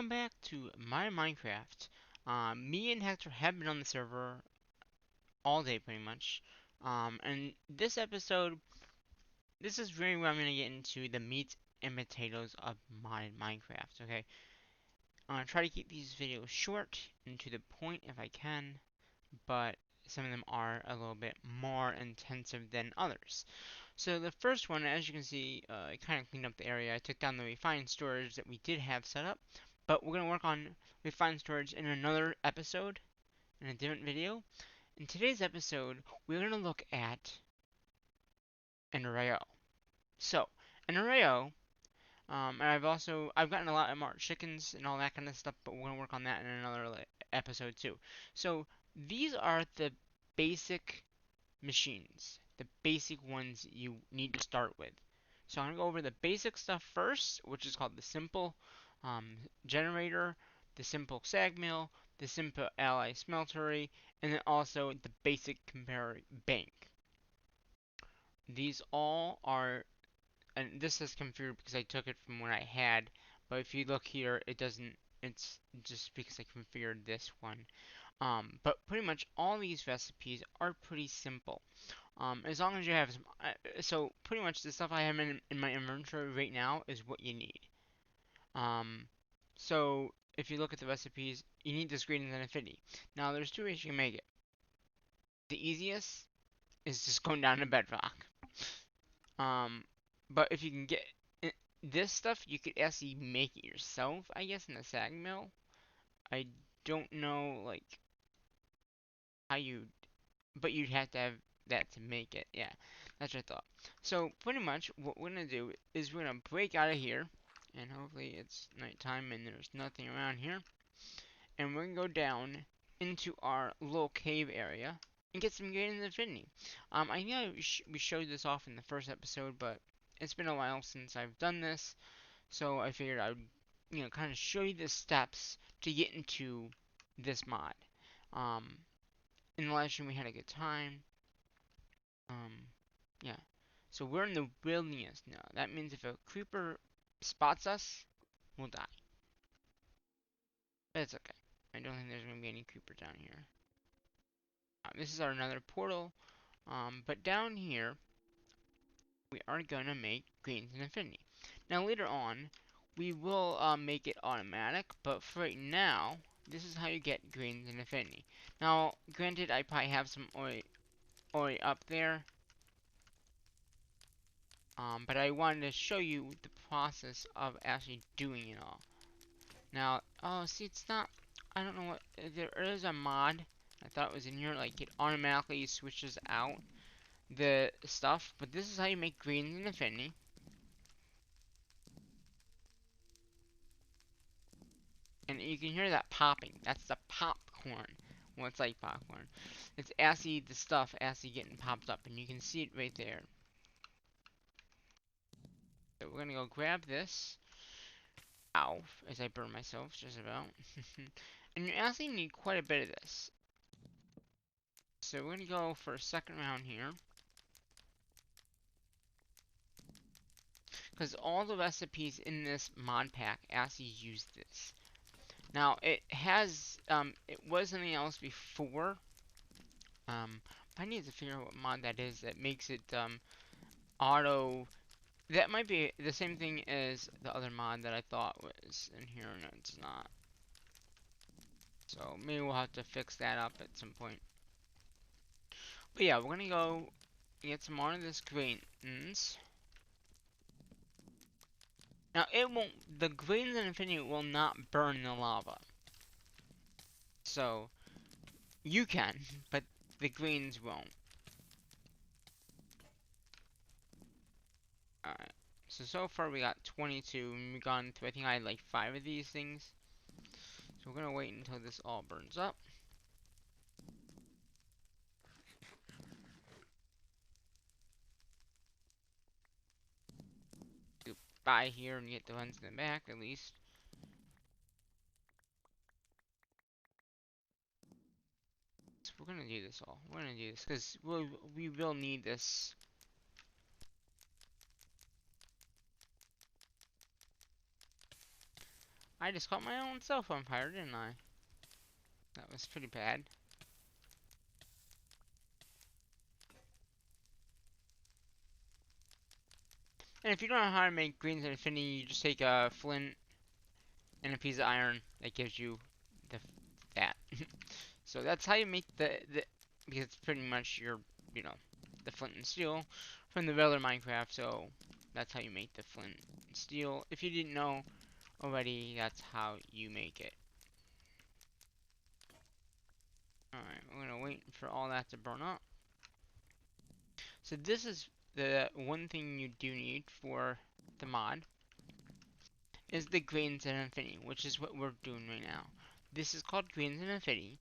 welcome back to my Minecraft. Me and Hector have been on the server all day pretty much. And this episode, this is really where I'm going to get into the meat and potatoes of modded Minecraft, okay? I'm going to try to keep these videos short and to the point if I can, but some of them are a little bit more intensive than others. So the first one, as you can see, I kind of cleaned up the area. I took down the refined storage that we did have set up, but we're going to work on refined storage in another episode, in a different video. In today's episode, we're going to look at an arrayo. So, an arrayo, and I've gotten a lot of more chickens and all that kind of stuff, but we're going to work on that in another episode too. So, these are the basic machines, the basic ones you need to start with. So I'm going to go over the basic stuff first, which is called the simple generator, the simple sag mill, the simple ally smeltery, and then also the basic compare bank. These all are, and this is configured because I took it from what I had, but if you look here, it doesn't, it's just because I configured this one. But pretty much all these recipes are pretty simple. As long as you have some, so pretty much the stuff I have in my inventory right now is what you need. Um, so if you look at the recipes, you need this greater than infinity. Now there's two ways you can make it. The easiest is just going down to bedrock. Um, but if you can get this stuff, you could actually make it yourself, I guess, in the sag mill. I don't know like how you, but you'd have to have that to make it. Yeah, that's what I thought. So pretty much what we're gonna do is we're gonna break out of here, and hopefully it's nighttime and there's nothing around here. And we're gonna go down into our little cave area and get some greater than infinity. I know we showed this off in the first episode, but it's been a while since I've done this, so I figured I would, kind of show you the steps to get into this mod. Um, in the last stream we had a good time. Um, yeah. So we're in the wilderness now. That means if a creeper spots us, we'll die. But it's okay. I don't think there's gonna be any creeper down here. This is our another portal. But down here, we are gonna make greens and infinity. Now later on, we will make it automatic. But for right now, this is how you get greens and infinity. Now, granted, I probably have some oi up there. But I wanted to show you the process of actually doing it all. Now, oh, see, it's not, I don't know what, there is a mod, I thought it was in here, like, it automatically switches out the stuff, but this is how you make greens in Infinity. And you can hear that popping, that's the popcorn. Well, it's like popcorn. It's actually the stuff actually getting popped up, and you can see it right there. So we're gonna go grab this. Ow, as I burn myself, just about. And you actually need quite a bit of this. So we're gonna go for a second round here. Because all the recipes in this mod pack actually use this. Now, it has, it was something else before. I need to figure out what mod that is that makes it, auto. That might be the same thing as the other mod that I thought was in here, and it's not. So maybe we'll have to fix that up at some point. But yeah, we're gonna go get some more of this greens. Now it won't, the greens in Infinity will not burn the lava. So, you can, but the greens won't. Alright. So far we got 22, and we've gone through, I think I had like 5 of these things. So we're gonna wait until this all burns up. Buy here and get the ones in the back at least. So we're gonna do this all. We're gonna do this because we will need this. I just caught my own self on fire, didn't I? That was pretty bad. And if you don't know how to make greens and infinity, you just take a flint and a piece of iron that gives you the that. So that's how you make the because it's pretty much your you know the flint and steel from the regular Minecraft. So that's how you make the flint and steel. If you didn't know already, that's how you make it. Alright, we're gonna wait for all that to burn up. So this is the one thing you do need for the mod is the Greens and Infinity, which is what we're doing right now. This is called Greens and Infinity.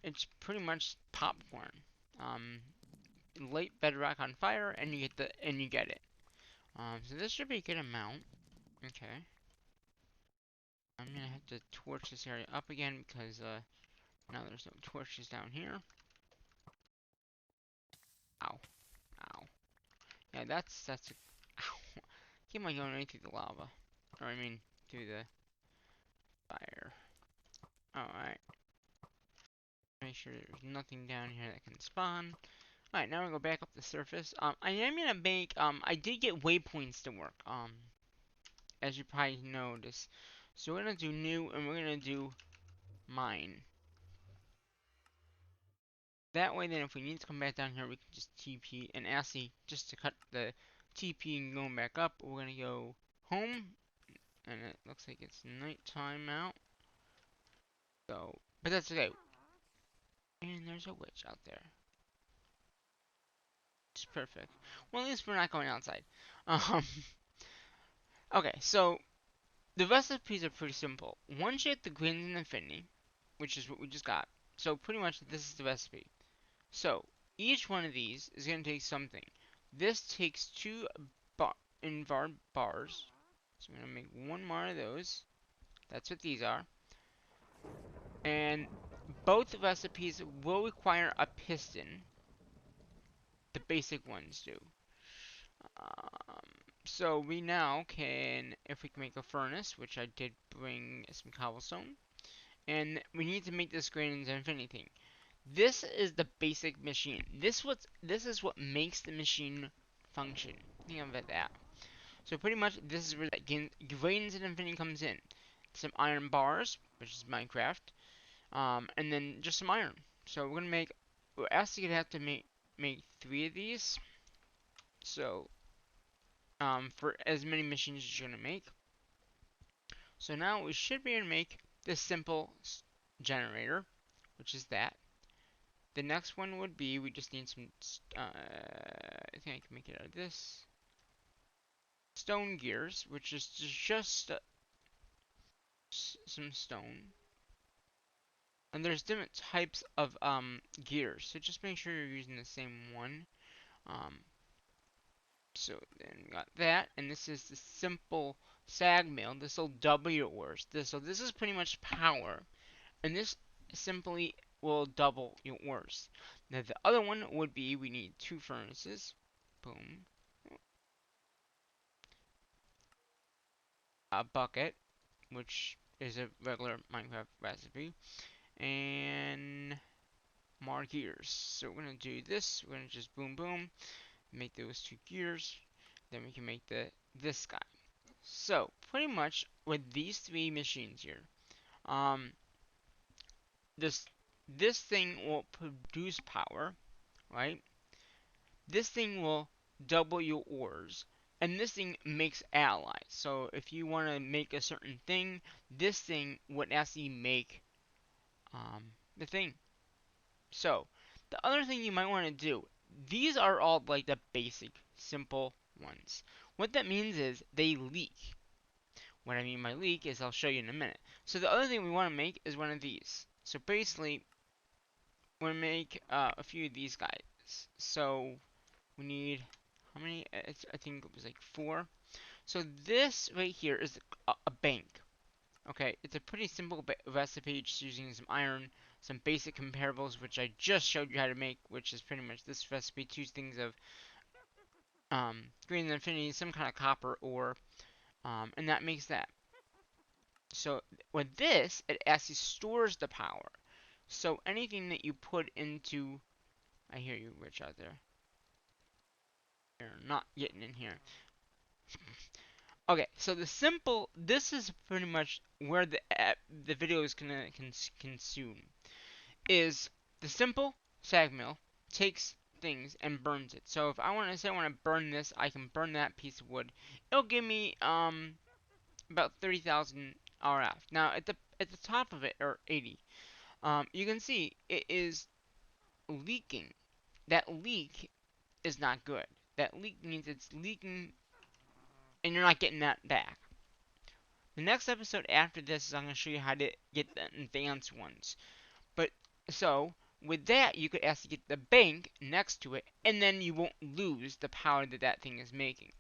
It's pretty much popcorn. Um, Light bedrock on fire, and you get it. So this should be a good amount. Okay. I'm gonna have to torch this area up again because now there's no torches down here. Ow, ow. Yeah, that's. Ow. Keep on going right through the lava, or I mean through the fire. All right. Make sure there's nothing down here that can spawn. Alright, now we'll go back up the surface. I am gonna make, I did get waypoints to work, as you probably noticed. So we're gonna do new, and we're gonna do mine. That way, then, if we need to come back down here, we can just TP, and actually, just to cut the TP and going back up, we're gonna go home, and it looks like it's nighttime out. So, but that's okay. And there's a witch out there. It's perfect. Well, at least we're not going outside. Um, okay, so the recipes are pretty simple. Once you get the greens in infinity, which is what we just got, so pretty much this is the recipe. So each one of these is going to take something. This takes two invar bars. So I'm going to make one more of those. That's what these are. And both recipes will require a piston. The basic ones do. Um, so we now can, if we can make a furnace, which I did bring some cobblestone, and we need to make this greater than infinity thing. This is the basic machine. This is what makes the machine function. Think of it that. So pretty much this is where that greatness and infinity comes in. Some iron bars, which is Minecraft, and then just some iron. So we're gonna make. We're actually gonna have to make three of these. So for as many machines as you're gonna make. So now we should be able to make this simple generator, which is that. The next one would be, we just need some, I think I can make it out of this. Stone gears, which is just some stone. And there's different types of gears, so just make sure you're using the same one. Um, so then we got that, and this is the simple Sag Mill. This will double your ores. So this is pretty much power. And this simply will double your ores. Now the other one would be we need two furnaces. Boom. A bucket, which is a regular Minecraft recipe, and more gears. So we're gonna do this. We're gonna just boom boom, make those two gears. Then we can make this guy. So pretty much with these three machines here, um, this this thing will produce power, right? This thing will double your ores. And this thing makes allies. So if you want to make a certain thing, this thing would actually make the thing. So the other thing you might want to do, these are all like the basic, simple ones. What that means is they leak. What I mean by leak is I'll show you in a minute. So the other thing we want to make is one of these. So basically, we're going to make a few of these guys. So we need, how many? I think it was like 4. So this right here is a bank. Okay, it's a pretty simple recipe, just using some iron, some basic comparables, which I just showed you how to make, which is pretty much this recipe, two things of green infinity, some kind of copper ore, and that makes that. So with this, it actually stores the power. So anything that you put into, I hear you, Rich, out there. You're not getting in here. Okay, so this is pretty much where the video is gonna consume. Is the simple sag mill takes things and burns it. So if I want to say I want to burn this, I can burn that piece of wood. It'll give me about 30,000 RF. Now at the top of it, or 80, you can see it is leaking. That leak is not good. That leak means it's leaking and you're not getting that back. The next episode after this is I'm going to show you how to get the advanced ones. But so with that, you could actually get the bank next to it, and then you won't lose the power that that thing is making.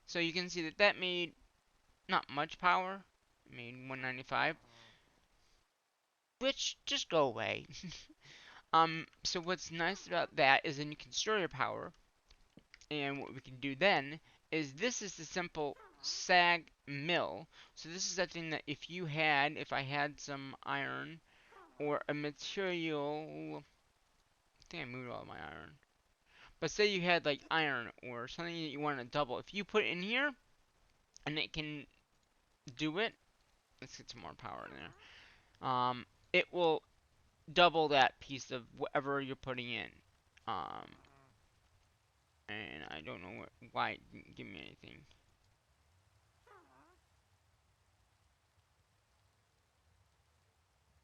So you can see that that made not much power. It made 195, which just go away. So what's nice about that is then you can store your power, and what we can do then is this is the simple Sag Mill. So this is that thing that if I had some iron or a material, I think I moved all my iron. But say you had like iron or something that you want to double. If you put it in here and it can do it, let's get some more power in there. It will double that piece of whatever you're putting in. Um, and I don't know why it didn't give me anything.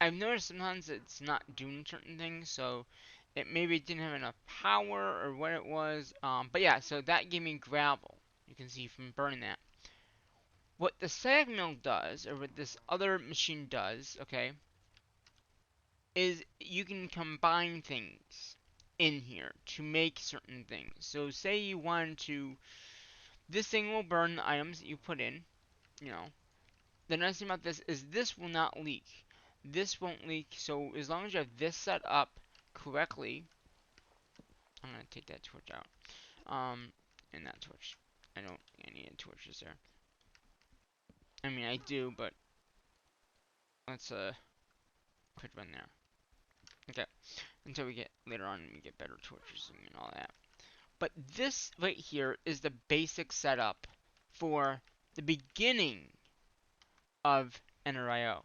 I've noticed sometimes it's not doing certain things, so it maybe didn't have enough power or what it was. But yeah, so that gave me gravel. You can see from burning that. What the sag mill does, or what this other machine does, okay, is you can combine things in here to make certain things. So say you want to, this thing will burn the items that you put in, you know. The nice thing about this is this will not leak. This won't leak, so as long as you have this set up correctly, I'm gonna take that torch out. And that torch. I don't think I need torches there. I mean, I do, but let's put one there. Okay, until we get later on, we get better torches and all that. But this right here is the basic setup for the beginning of NRIO.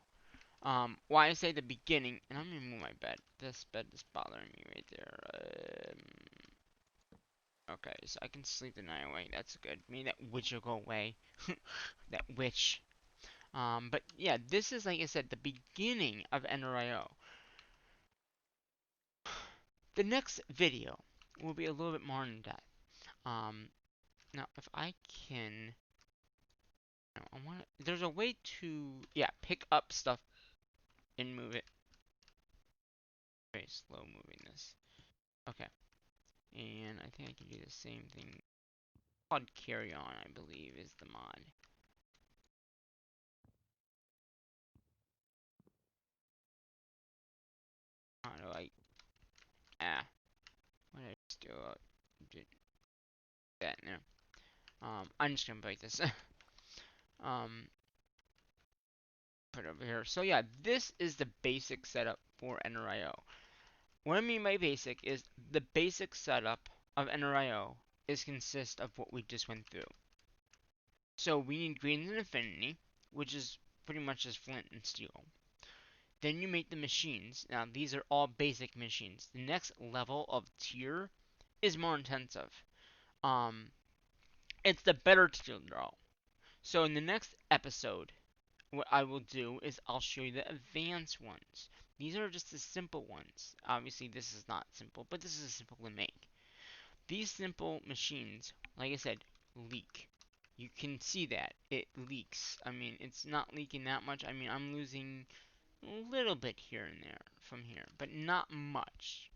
Why I say the beginning, and I'm gonna move my bed. This bed is bothering me right there. Okay, so I can sleep the night away. That's good. Maybe that witch will go away. That witch. But yeah, this is like I said, the beginning of NRIO. The next video will be a little bit more in depth. Um, Now if I can, I want. There's a way to, yeah, pick up stuff and move it. Very slow moving this. Okay, and I think I can do the same thing. Called Carry On, I believe, is the mod. How do I? What did I just do? Did that in there. I'm just gonna break this. um, Put it over here. So yeah, this is the basic setup for NRIO. What I mean by basic is the basic setup of NRIO is consist of what we just went through. So we need greens and affinity, which is pretty much just flint and steel. Then you make the machines. Now these are all basic machines. The next level of tier is more intensive. Um, it's the better tier though. So in the next episode, what I will do is I'll show you the advanced ones. These are just the simple ones. Obviously this is not simple, but this is simple to make. These simple machines, like I said, leak. You can see that. It leaks. I mean, it's not leaking that much. I mean, I'm losing a little bit here and there from here, but not much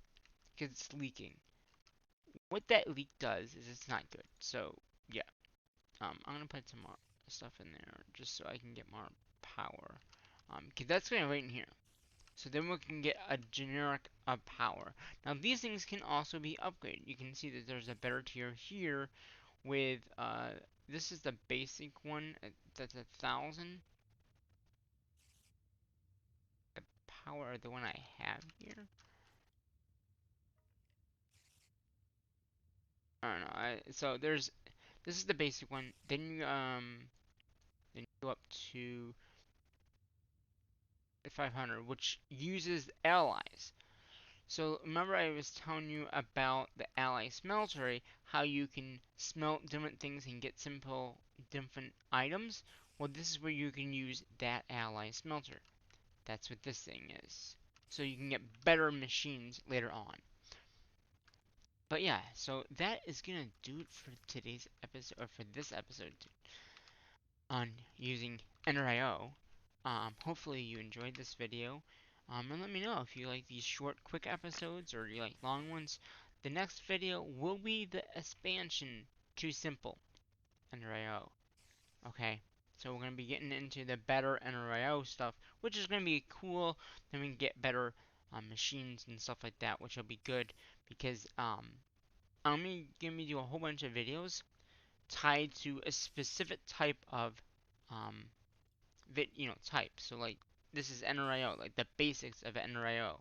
because it's leaking. What that leak does is it's not good. So, yeah. I'm going to put some more stuff in there just so I can get more power. Because that's going to right in here. So then we can get a generic power. Now these things can also be upgraded. You can see that there's a better tier here with this is the basic one. That's 1,000. or the one I have here. I don't know. So this is the basic one. Then you go up to the 500, which uses alloys. So remember I was telling you about the ally smeltery, how you can smelt different things and get simple different items? Well, this is where you can use that ally smelter. That's what this thing is. So you can get better machines later on. But yeah, so that is gonna do it for today's episode, or for this episode on using NRIO. Hopefully you enjoyed this video. And let me know if you like these short, quick episodes or you like long ones. The next video will be the expansion to Simple NRIO. Okay, so we're gonna be getting into the better NRIO stuff, which is gonna be cool. Then we can get better machines and stuff like that, which will be good because I'm gonna be do a whole bunch of videos tied to a specific type of um, type. So like this is NRIO, like the basics of NRIO.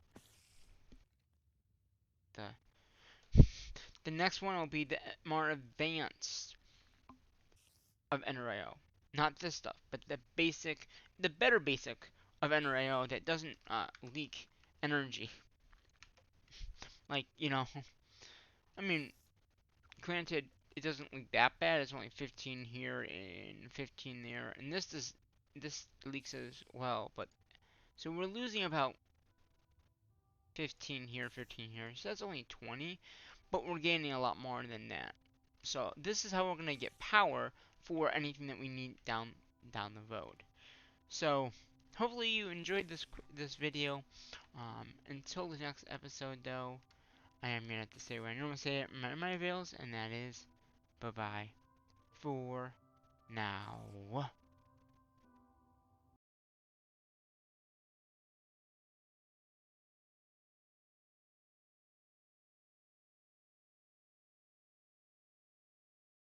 The the next one will be the more advanced of NRIO. Not this stuff, but the better basic of NRIO that doesn't leak energy. Like, I mean, granted, it doesn't leak that bad. It's only 15 here and 15 there, and this leaks as well. But so we're losing about 15 here, 15 here. So that's only 20, but we're gaining a lot more than that. So this is how we're gonna get power for anything that we need down the road. So hopefully you enjoyed this video. Until the next episode, though, I am gonna have to say what I normally say it in my videos, and that is bye bye for now.